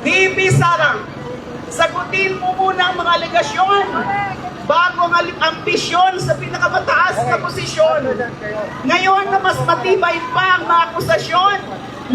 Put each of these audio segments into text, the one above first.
VP Sara, sagutin mo muna ang mga alegasyon bago ang ambisyon sa pinakamataas na posisyon. Ngayon na mas matibay pa ang mga akusasyon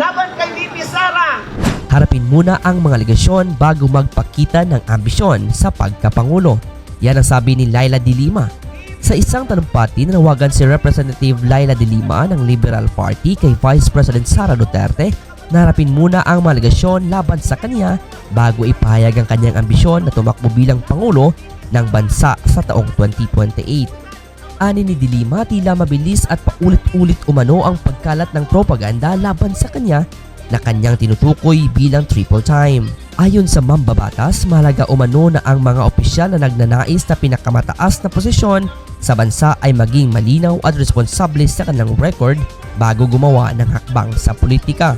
laban kay VP Sara. Harapin muna ang mga alegasyon bago magpakita ng ambisyon sa pagkapangulo. Yan ang sabi ni Laila de Lima. Sa isang talumpati na nawagan si Representative Laila de Lima ng Liberal Party kay Vice President Sara Duterte, narapin muna ang mga alegasyon laban sa kanya bago ipahayag ang kanyang ambisyon na tumakbo bilang Pangulo ng bansa sa taong 2028. Ani ni de Lima, tila mabilis at paulit-ulit umano ang pagkalat ng propaganda laban sa kanya na kanyang tinutukoy bilang triple time. Ayon sa mambabatas, mahalaga umano na ang mga opisyal na nagnanais na pinakamataas na posisyon sa bansa ay maging malinaw at responsable sa kanilang record bago gumawa ng hakbang sa politika.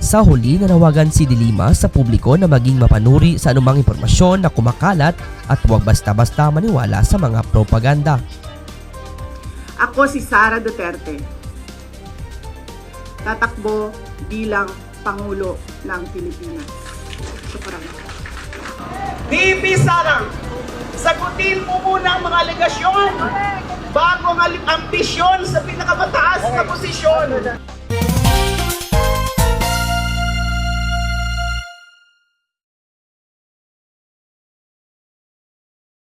Sa huli, nanawagan si de Lima sa publiko na maging mapanuri sa anumang impormasyon na kumakalat at huwag basta-basta maniwala sa mga propaganda. Ako si Sara Duterte. Tatakbo bilang Pangulo ng Pilipinas. Shukran. VP Sara, sagutin mo muna ang mga alegasyon bago ang ambisyon sa pinakamataas na posisyon.